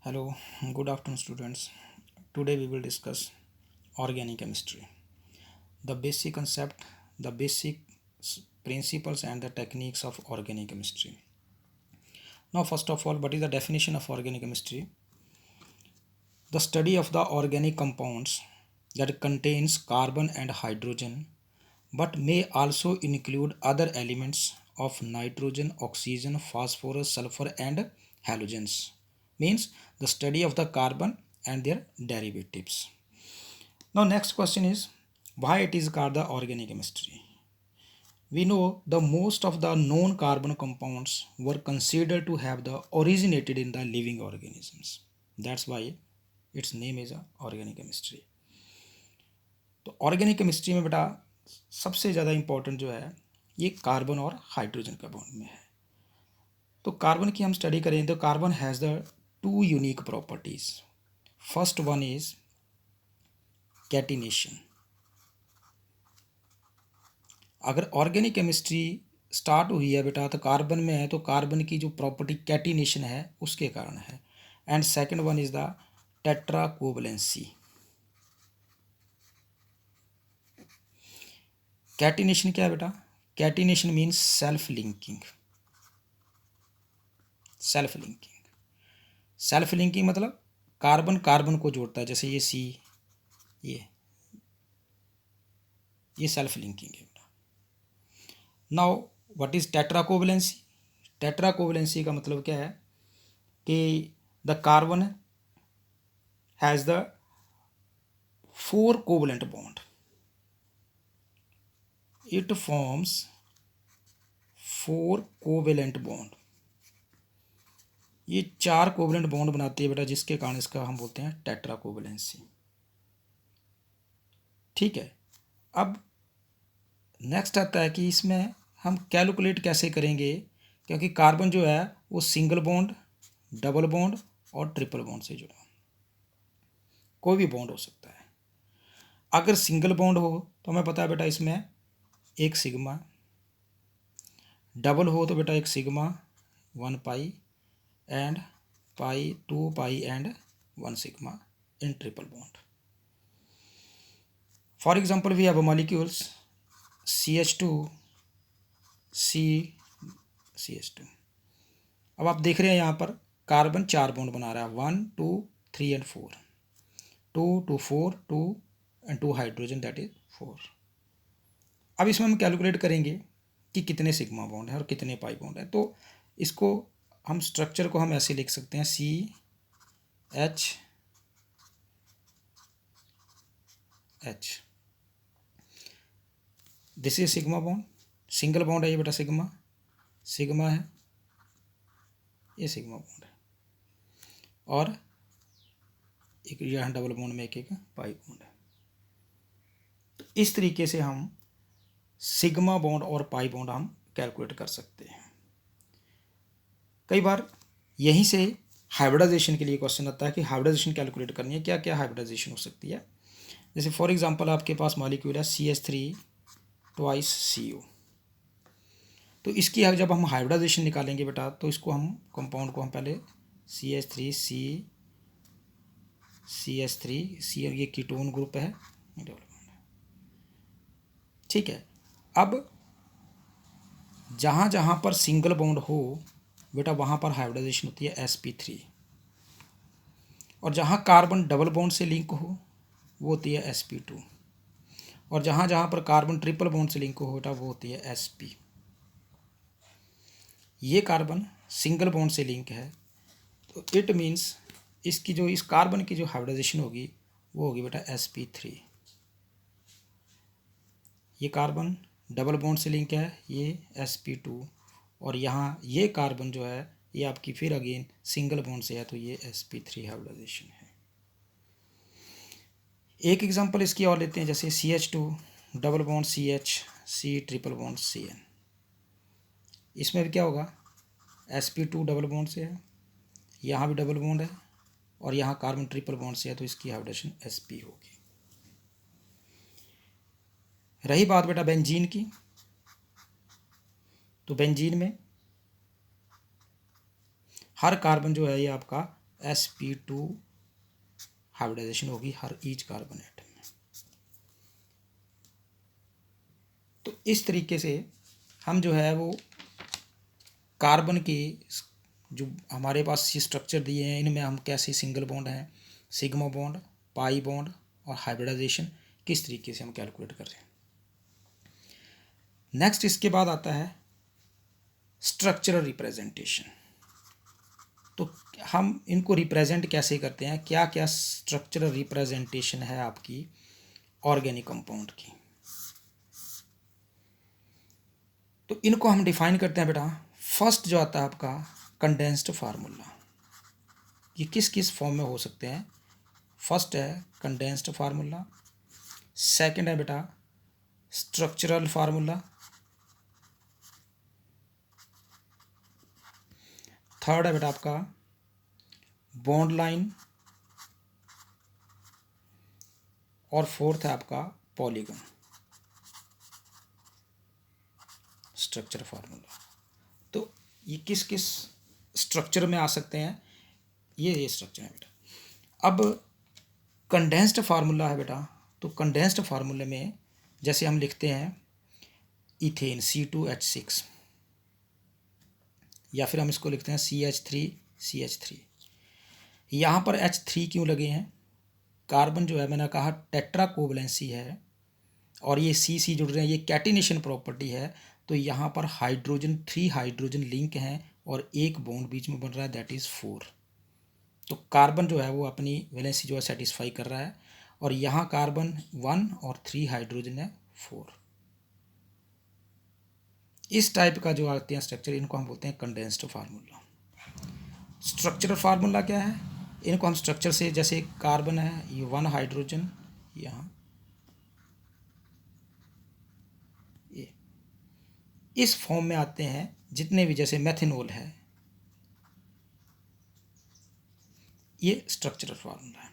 Hello, good afternoon, students. Today we will discuss organic chemistry. The basic concept, the basic principles, and the techniques of organic chemistry. Now, first of all, what is the definition of organic chemistry? The study of the organic compounds that contains carbon and hydrogen, but may also include other elements of nitrogen, oxygen, phosphorus, sulfur, and halogens. Means the study of the carbon and their derivatives. Now next question is why it is called the organic chemistry. We know the most of the known carbon compounds were considered to have the originated in the living organisms. That's why its name is organic chemistry. तो organic chemistry में बेटा सबसे ज़्यादा important जो है ये carbon और hydrogen का बॉन्ड में है. तो कार्बन की हम स्टडी करें तो carbon has the two unique properties. First one is catenation. अगर ऑर्गेनिक केमिस्ट्री स्टार्ट हुई है बेटा तो कार्बन में है, तो कार्बन की जो प्रॉपर्टी कैटिनेशन है उसके कारण है. And second one is the tetra covalency. Catenation क्या है बेटा? Catenation means self linking. Self linking, self linking मतलब कार्बन कार्बन को जोड़ता है. जैसे ये सी, ये सेल्फ लिंकिंग है. Now what is tetra covalency? Tetra covalency का मतलब क्या है कि the carbon has the 4 covalent bond. It forms 4 covalent bond. ये 4 कोवलेंट बॉन्ड बनाती है बेटा, जिसके कारण इसका हम बोलते हैं टेट्रा कोवलेंसी. ठीक है. अब नेक्स्ट आता है कि इसमें हम कैलकुलेट कैसे करेंगे, क्योंकि कार्बन जो है वो सिंगल बॉन्ड, डबल बॉन्ड और ट्रिपल बॉन्ड से जुड़ा. कोई भी बॉन्ड हो सकता है. अगर सिंगल बॉन्ड हो तो हमें पता है बेटा इसमें एक सिग्मा, डबल हो तो बेटा एक sigma 1 pi and pi 2 pi and 1 sigma in triple bond. For example we have molecules CH2 CH2. अब आप देख रहे हैं यहाँ पर कार्बन 4 बॉन्ड बना रहा है, 1 2 3 and 4, 2 2 4 2 and 2 hydrogen, that is 4. अब इसमें हम कैलकुलेट करेंगे कि कितने सिग्मा बॉन्ड है और कितने पाई बॉन्ड है. तो इसको हम स्ट्रक्चर को हम ऐसे लिख सकते हैं CH this is sigma bond. Single bond है ये बेटा, सिग्मा सिग्मा है, ये सिग्मा बॉन्ड है. और एक यहाँ डबल बॉन्ड में एक एक पाई बॉन्ड है. तो इस तरीके से हम सिग्मा बॉन्ड और पाई बॉन्ड हम कैलकुलेट कर सकते हैं. कई बार यहीं से हाइब्रिडाइजेशन के लिए क्वेश्चन आता है कि हाइब्रिडाइजेशन कैलकुलेट करनी है, क्या क्या हाइब्रिडाइजेशन हो सकती है. जैसे फॉर एग्जांपल आपके पास मॉलिक्यूल है CH3 ट्वाइस CO. तो इसकी जब हम हाइब्रिडाइजेशन निकालेंगे बेटा तो इसको हम कंपाउंड को हम पहले CH3 ये कीटोन ग्रुप है. ठीक है. अब जहाँ जहाँ पर सिंगल बॉन्ड हो बेटा वहाँ पर हाइब्रिडाइजेशन होती है sp3, और जहाँ कार्बन डबल बॉन्ड से लिंक हो वो होती है sp2, और जहाँ जहाँ पर कार्बन ट्रिपल बॉन्ड से लिंक हो बेटा वो होती है sp. ये कार्बन सिंगल बॉन्ड से लिंक है तो इट मीन्स इसकी जो इस कार्बन की जो हाइब्रिडाइजेशन होगी वो होगी बेटा sp3. ये कार्बन डबल बॉन्ड से लिंक है, ये sp2, और यहाँ ये कार्बन जो है ये आपकी फिर अगेन सिंगल बॉन्ड से है तो ये sp3 हाइब्रिडाइजेशन है. एक एग्जांपल इसकी और लेते हैं, जैसे CH2 double bond CH, C triple bond CN. इसमें भी क्या होगा, sp2 डबल बॉन्ड से है, यहाँ भी डबल बॉन्ड है, और यहाँ कार्बन ट्रिपल बॉन्ड से है तो इसकी हाइब्रिडेशन sp होगी. रही बात बेटा बेंजीन की, तो बेंजीन में हर कार्बन जो है ये आपका sp2 हाइब्रिडाइजेशन होगी हर ईच कार्बन एटम में। तो इस तरीके से हम जो है वो कार्बन के जो हमारे पास ये स्ट्रक्चर दिए हैं इनमें हम कैसे सिंगल बॉन्ड हैं, सिग्मा बॉन्ड, पाई बॉन्ड और हाइब्रिडाइजेशन किस तरीके से हम कैलकुलेट कर रहे हैं। नेक्स्ट इसके बाद आता है स्ट्रक्चरल रिप्रेजेंटेशन। तो हम इनको रिप्रेजेंट कैसे करते हैं, क्या क्या स्ट्रक्चरल रिप्रेजेंटेशन है आपकी ऑर्गेनिक कंपाउंड की। तो इनको हम डिफाइन करते हैं बेटा। फर्स्ट जो आता है आपका कंडेंस्ड फार्मूला, ये किस किस फॉर्म में हो सकते हैं। फर्स्ट है कंडेंस्ड फार्मूला, सेकंड है बेटा स्ट्रक्चरल फार्मूला, थर्ड है बेटा आपका बॉन्ड लाइन, और फोर्थ है आपका पॉलीगन स्ट्रक्चर फार्मूला। तो ये किस किस स्ट्रक्चर में आ सकते हैं, ये स्ट्रक्चर है बेटा। अब कंडेंस्ड फार्मूला है बेटा, तो कंडेंस्ड फार्मूले में जैसे हम लिखते हैं इथेन C2H6, या फिर हम इसको लिखते हैं CH3CH3। यहाँ पर H3 क्यों लगे हैं, कार्बन जो है मैंने कहा टेट्रा कोवलेंसी है और ये C जुड़ रहे हैं, ये कैटिनेशन प्रॉपर्टी है। तो यहाँ पर हाइड्रोजन 3 हाइड्रोजन लिंक हैं और एक बॉन्ड बीच में बन रहा है, दैट इज़ 4। तो कार्बन जो है वो अपनी वैलेंसी जो है सेटिस्फाई कर रहा है, और यहाँ कार्बन 1 और 3 हाइड्रोजन है 4। इस टाइप का जो आते हैं स्ट्रक्चर, इनको हम बोलते हैं कंडेंस्ड फार्मूला। स्ट्रक्चरल फार्मूला क्या है, इनको हम स्ट्रक्चर से, जैसे कार्बन है ये 1 हाइड्रोजन, यहाँ ये इस फॉर्म में आते हैं जितने भी, जैसे मेथनॉल है, ये स्ट्रक्चरल फार्मूला है।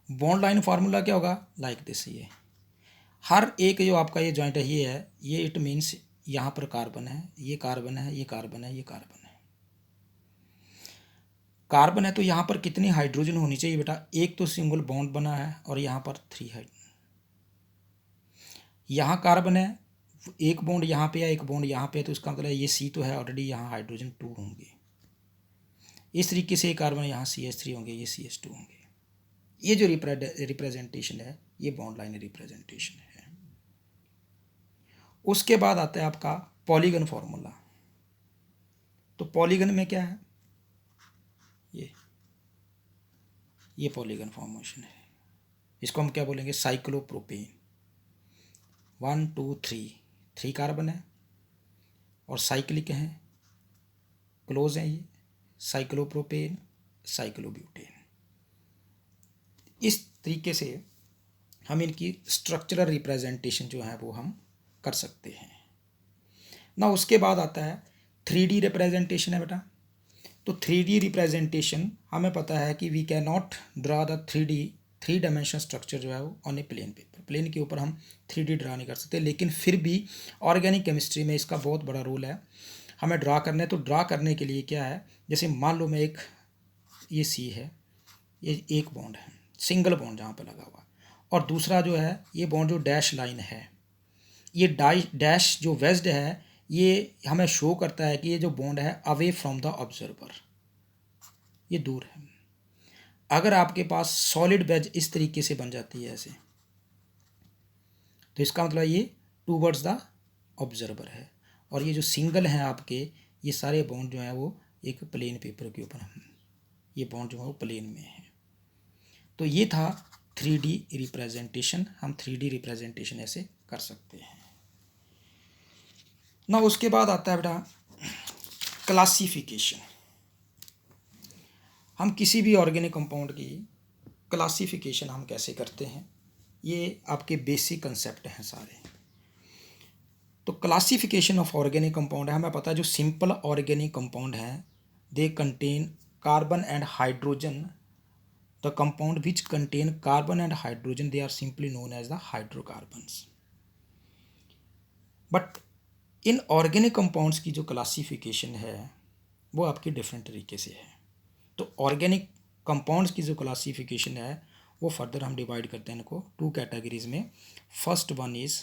बॉन्ड लाइन फार्मूला क्या होगा, लाइक दिस, ये हर एक जो आपका ये जॉइंट है ये है, ये इट मीन्स यहाँ पर कार्बन है, ये कार्बन है, ये कार्बन है, ये कार्बन है। कार्बन है तो यहाँ पर कितनी हाइड्रोजन होनी चाहिए बेटा, एक तो सिंगल बॉन्ड बना है और यहाँ पर 3 हाइड्रोजन। यहाँ कार्बन है, एक बॉन्ड यहाँ पे है, एक बॉन्ड यहाँ पे है, तो इसका मतलब ये C तो है ऑलरेडी, यहाँ हाइड्रोजन 2 होंगे। इस तरीके से कार्बन यहाँ CH3 होंगे, ये CH2 होंगे। ये जो रिप्रेजेंटेशन है ये बॉन्ड लाइन रिप्रेजेंटेशन है। उसके बाद आता है आपका पॉलीगन फॉर्मूला। तो पॉलीगन में क्या है, ये पॉलीगन फॉर्मेशन है, इसको हम क्या बोलेंगे, साइक्लोप्रोपेन। 1 2 3 कार्बन है और साइक्लिक हैं, क्लोज हैं, ये साइक्लोप्रोपेन, साइक्लोब्यूटेन। इस तरीके से हम इनकी स्ट्रक्चरल रिप्रेजेंटेशन जो है वो हम कर सकते हैं ना। उसके बाद आता है 3D रिप्रेजेंटेशन है बेटा। तो 3D रिप्रेजेंटेशन हमें पता है कि we can not draw the 3 dimension structure जो है वो on a plane paper, plane के ऊपर हम 3D ड्रा नहीं कर सकते, लेकिन फिर भी ऑर्गेनिक केमिस्ट्री में इसका बहुत बड़ा रोल है। हमें ड्रा करना है, तो ड्रा करने के लिए क्या है, जैसे मान लो मैं ये C है, ये एक बॉन्ड है, सिंगल बॉन्ड जहाँ पे लगा हुआ, और दूसरा जो है ये बॉन्ड जो डैश लाइन है, ये डैश जो वेज्ड है, ये हमें शो करता है कि ये जो बॉन्ड है अवे फ्रॉम द ऑब्जर्वर, ये दूर है। अगर आपके पास सॉलिड वेज इस तरीके से बन जाती है ऐसे, तो इसका मतलब ये टूवर्ड्स द ऑब्जर्वर है, और ये जो सिंगल हैं आपके, ये सारे बॉन्ड जो हैं वो एक प्लेन पेपर के ऊपर, ये बॉन्ड जो है वो प्लेन में है। तो ये था 3D रिप्रेजेंटेशन, हम 3D रिप्रेजेंटेशन ऐसे कर सकते हैं ना। उसके बाद आता है बेटा क्लासिफिकेशन। हम किसी भी ऑर्गेनिक कंपाउंड की क्लासिफिकेशन हम कैसे करते हैं, ये आपके बेसिक कंसेप्ट हैं सारे। तो क्लासिफिकेशन ऑफ ऑर्गेनिक कंपाउंड है, हमें पता है जो सिंपल ऑर्गेनिक कंपाउंड हैं, they contain carbon and hydrogen. The compound which contain carbon and hydrogen they are simply known as the hydrocarbons. But in organic compounds की जो क्लासिफिकेशन है वो आपकी डिफरेंट तरीके से है। तो ऑर्गेनिक कंपाउंड्स की जो क्लासिफिकेशन है वो फर्दर हम डिवाइड करते हैं इनको 2 कैटेगरीज में। फर्स्ट वन इज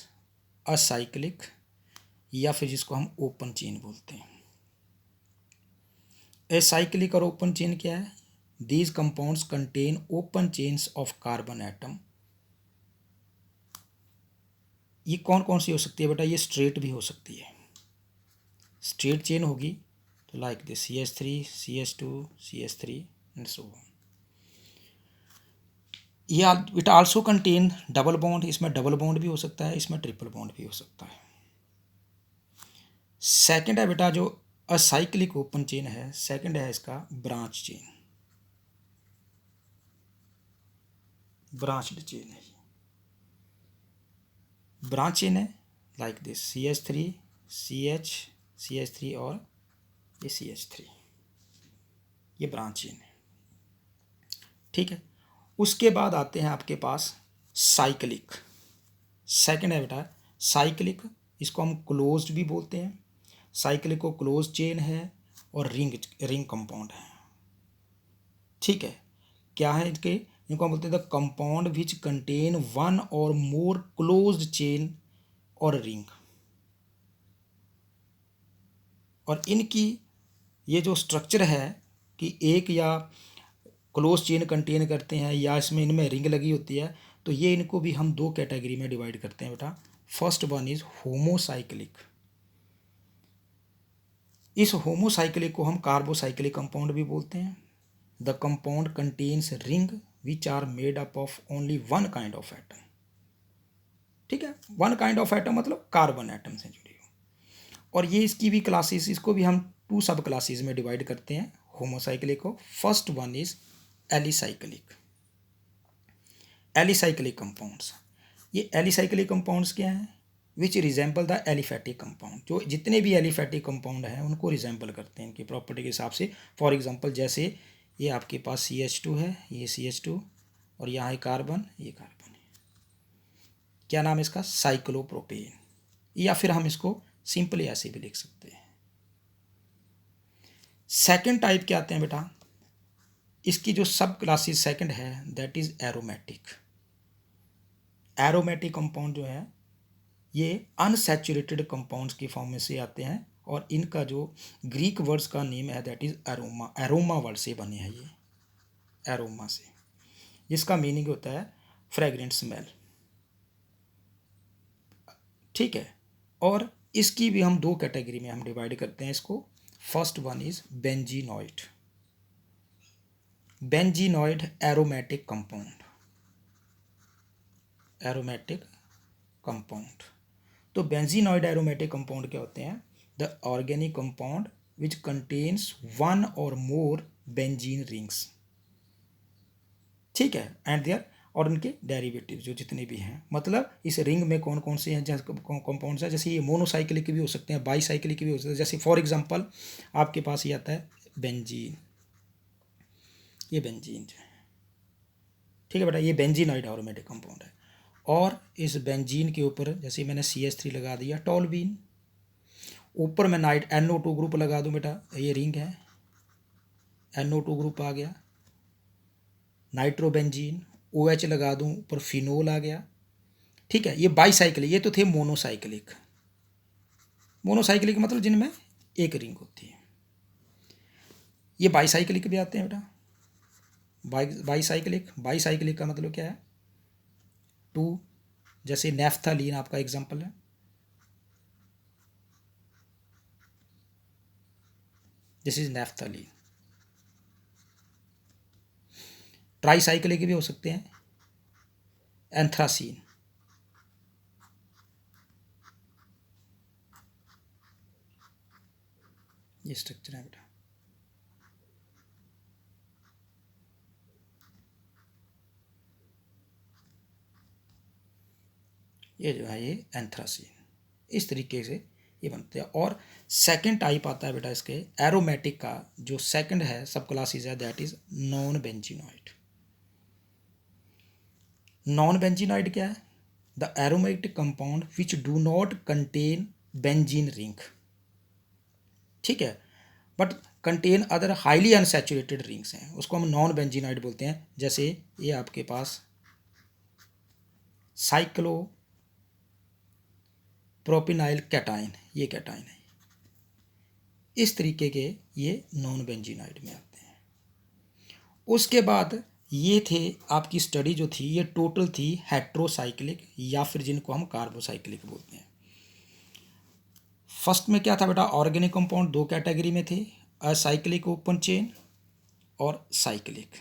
असाइक्लिक, या फिर जिसको हम ओपन चेन बोलते हैं। एसाइक्लिक और ओपन चेन क्या है? These compounds contain open chains of carbon atom. ये कौन कौन सी हो सकती है बेटा? ये स्ट्रेट भी हो सकती है, स्ट्रेट चेन होगी तो like this CH3 CH2 CH3 and so on. ये it also contain double bond, इसमें डबल बॉन्ड भी हो सकता है, इसमें ट्रिपल बॉन्ड भी हो सकता है। सेकंड है बेटा जो असाइक्लिक ओपन चेन है, सेकंड है इसका ब्रांच चेन, ब्रांच्ड चेन है। ब्रांच चेन है like this CH3 CH CH3 और ये CH3, ये ब्रांच चेन है। ठीक है, उसके बाद आते हैं आपके पास साइक्लिक। सेकंड है बेटा साइक्लिक, इसको हम क्लोज्ड भी बोलते हैं। साइक्लिक को क्लोज चेन है और रिंग कंपाउंड है। ठीक है, क्या है इनके? इनको हम बोलते हैं the compound which contain one और मोर क्लोज्ड चेन और रिंग। और इनकी ये जो स्ट्रक्चर है कि एक या क्लोज चेन कंटेन करते हैं या इसमें इनमें रिंग लगी होती है, तो ये इनको भी हम 2 कैटेगरी में डिवाइड करते हैं बेटा। First one is homocyclic. इस होमोसाइक्लिक को हम कार्बोसाइक्लिक कंपाउंड भी बोलते हैं। The compound contains ring which are made up of only one kind of atom. ठीक है, वन काइंड ऑफ एटम मतलब कार्बन एटम से जुड़ी हो। और ये इसकी भी क्लासेस, इसको भी हम 2 सब क्लासेस में डिवाइड करते हैं होमोसाइक्लिक को। First one is alicyclic. Alicyclic compounds, ये एलिसाइक्लिक कंपाउंड्स क्या हैं? विच रिजेंबल द एलिफैटिक कंपाउंड। जो जितने भी एलिफैटिक कंपाउंड हैं उनको रिजेंबल करते हैं इनकी प्रॉपर्टी के हिसाब से। फॉर एग्जांपल जैसे ये आपके पास CH2 है, ये CH2 और यहाँ है कार्बन, ये कार्बन है। क्या नाम है इसका? साइक्लोप्रोपेन, या फिर हम इसको सिंपली ऐसे भी लिख सकते हैं। सेकेंड टाइप क्या आते हैं बेटा? इसकी जो सब क्लासेस सेकंड है that is aromatic. Aromatic compound जो है ये अनसैचुरेटेड कंपाउंड्स की फॉर्म में से आते हैं और इनका जो ग्रीक वर्ड्स का नेम है that is aroma. Aroma word से बने हैं ये, एरोमा से, जिसका मीनिंग होता है फ्रेग्रेंट स्मेल। ठीक है, और इसकी भी हम 2 कैटेगरी में हम डिवाइड करते हैं इसको। First one is benzenoid. Benzenoid aromatic compound, aromatic compound. तो बेंजीनॉइड एरोमेटिक कंपाउंड क्या होते हैं? The organic compound which contains one और मोर बेंजीन रिंग्स। ठीक है, एंड देयर और उनके डेरिवेटिव जो जितने भी हैं, मतलब इस रिंग में कौन कौन से हैं कंपाउंड्स हैं। जैसे ये मोनोसाइक्लिक भी हो सकते हैं, बाईसाइक्लिक भी हो सकते हैं। जैसे फॉर एग्जांपल आपके पास ये आता है बेंजीन, ये बेंजीन जो है। ठीक है बेटा, ये बेंजीनॉइड एरोमेटिक कंपाउंड है। और इस बेंजीन के ऊपर जैसे मैंने CH3 लगा दिया, टॉलबीन, ऊपर मैं नाइट NO2 ग्रुप लगा दूं बेटा, ये रिंग है, NO2 ग्रुप आ गया। नाइट्रोबेंजीन OH लगा दूं, ऊपर फिनोल आ गया। ठीक है, ये बाईसाइक्लिक, ये तो थे मोनोसाइक्लिक। मोनोसाइक्लिक मतलब जिनमें एक रिंग होती है। ये बाईसाइक्लिक भी आते हैं बेटा। बाईसाइक्लिक, बाईसाइक्लिक का मतलब क्या है? 2, जैसे नेफ्थलीन आपका एग्जांपल है, दिस इज नेफ्थलीन। ट्राईसाइक्लिक भी हो सकते हैं, एंथ्रासीन। ये स्ट्रक्चर है बेटा। ये जो है ये एंथ्रासीन, इस तरीके से ये बनते हैं। और सेकंड टाइप आता है बेटा इसके एरोमेटिक का, जो सेकंड है सब क्लासेस है that is non benzenoid. Non benzenoid क्या है? The aromatic compound which do not contain benzene ring. ठीक है, but contain other highly unsaturated rings हैं, उसको हम नॉन बेंजीनॉइड बोलते हैं। जैसे ये आपके पास साइक्लो प्रोपिनाइल कैटाइन, ये कैटाइन है, इस तरीके के ये नॉन बेंजीनॉइड में आते हैं। उसके बाद ये थे आपकी स्टडी जो थी ये टोटल थी हेट्रोसाइक्लिक या फिर जिनको हम कार्बोसाइक्लिक बोलते हैं। फर्स्ट में क्या था बेटा, ऑर्गेनिक कंपाउंड दो कैटेगरी में थे, असाइक्लिक ओपन चेन और साइक्लिक।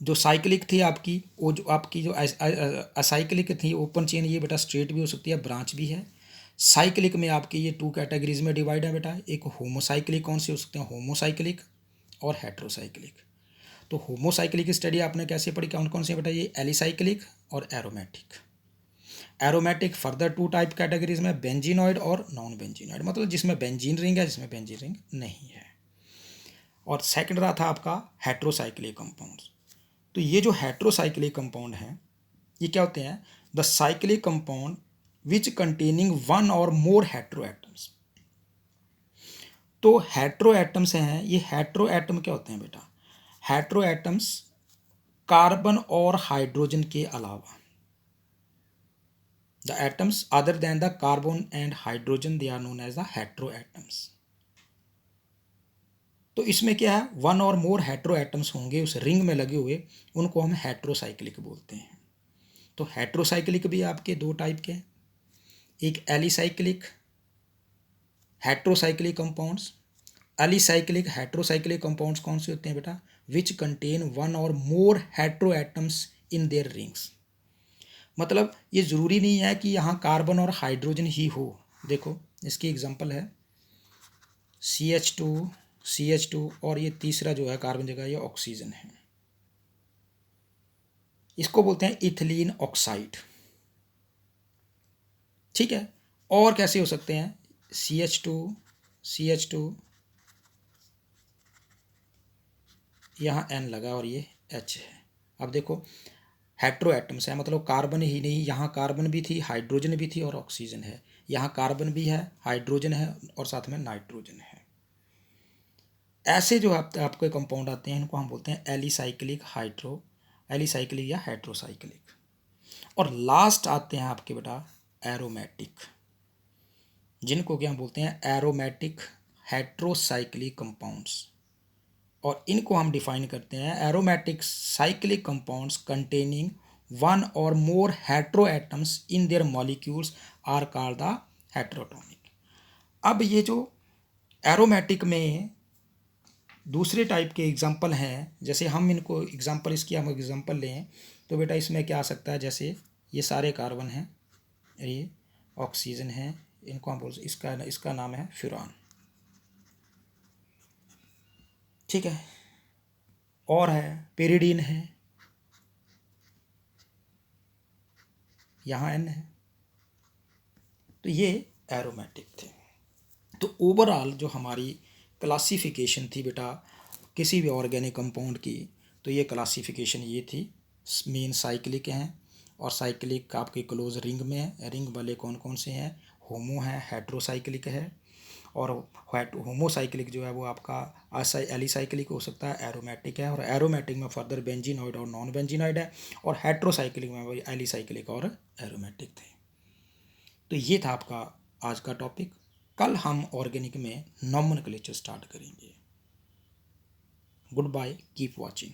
जो साइक्लिक थी आपकी वो जो आपकी जो असाइक्लिक थी ओपन चेन, ये बेटा स्ट्रेट भी हो सकती है, ब्रांच भी है। साइक्लिक में आपकी ये टू कैटेगरीज में डिवाइड है बेटा, एक होमोसाइक्लिक कौन से हो सकते हैं, होमोसाइक्लिक और हेट्रोसाइक्लिक। तो होमोसाइक्लिक स्टडी आपने कैसे पढ़ी, कौन कौन से बेटा, ये एलिसाइक्लिक और aromatic. Aromatic further two type categories में, बेंजीनॉइड और नॉन बेंजीनॉइड, मतलब जिसमें बेंजीन रिंग है जिसमें बेंजीन रिंग नहीं है। और सेकंड रहा था आपका हेट्रोसाइक्लिक कंपाउंड्स। तो ये जो हेट्रोसाइक्लिक कंपाउंड हैं ये क्या होते हैं, the cyclic compound which containing one और मोर हेट्रो एटम्स। तो हेट्रो एटम्स हैं, ये हेट्रो एटम क्या होते हैं बेटा, हेट्रो एटम्स कार्बन और हाइड्रोजन के अलावा, the atoms other than the carbon and hydrogen they are known as the hetero atoms. तो इसमें क्या है, वन और मोर हेट्रो एटम्स होंगे उस रिंग में लगे हुए, उनको हम हेट्रोसाइक्लिक बोलते हैं। तो हेट्रोसाइक्लिक भी आपके दो टाइप के हैं, एक alicyclic heterocyclic compounds. Alicyclic heterocyclic compounds कौन से होते हैं बेटा, विच कंटेन वन और more hetero atoms in their rings. मतलब ये ज़रूरी नहीं है कि यहाँ कार्बन और हाइड्रोजन ही हो। देखो इसकी एग्जांपल है CH2 और ये तीसरा जो है कार्बन जगह ये ऑक्सीजन है, इसको बोलते हैं इथिलीन ऑक्साइड। ठीक है, और कैसे हो सकते हैं, CH2 यहाँ N लगा और ये H है। अब देखो हेट्रो एटम्स है, मतलब कार्बन ही नहीं, यहाँ कार्बन भी थी, हाइड्रोजन भी थी और ऑक्सीजन है, यहाँ कार्बन भी है, हाइड्रोजन है और साथ में नाइट्रोजन है। ऐसे जो आपके कंपाउंड आते हैं इनको हम बोलते हैं एलिसाइक्लिक या हेट्रोसाइक्लिक। और लास्ट आते हैं आपके बेटा एरोमेटिक, जिनको क्या बोलते हैं, एरोमेटिक हेट्रोसाइक्लिक कंपाउंड्स। और इनको हम डिफाइन करते हैं, aromatic cyclic compounds containing one और more hetero atoms in their molecules are called the heteroatomic. अब ये जो एरोमेटिक में दूसरे टाइप के एग्जाम्पल हैं, जैसे हम इनको एग्जाम्पल इसकी हम एग्जाम्पल लें तो बेटा इसमें क्या आ सकता है, जैसे ये सारे कार्बन हैं, ये ऑक्सीजन है, इनको हम बोल इसका नाम है फ्यूरान। ठीक है, और है पेरिडीन है, यहाँ N है। तो ये एरोमेटिक थे। तो ओवरऑल जो हमारी क्लासिफिकेशन थी बेटा किसी भी ऑर्गेनिक कंपाउंड की, तो ये क्लासिफिकेशन ये थी, मेन साइक्लिक हैं और साइक्लिक आपके क्लोज रिंग में है। रिंग वाले कौन कौन से हैं, होमो है, हेट्रोसाइक्लिक है, और होमोसाइक्लिक जो है वो आपका एलिसाइक्लिक हो सकता है, एरोमेटिक है, और एरोमेटिक में फर्दर बेंजीनॉइड और नॉन बेंजीनॉइड है, और हेट्रोसाइक्लिक में वही एलिसाइक्लिक और एरोमेटिक थे। तो ये था आपका आज का टॉपिक। कल हम ऑर्गेनिक में नॉमेनक्लेचर स्टार्ट करेंगे। Good bye, keep watching.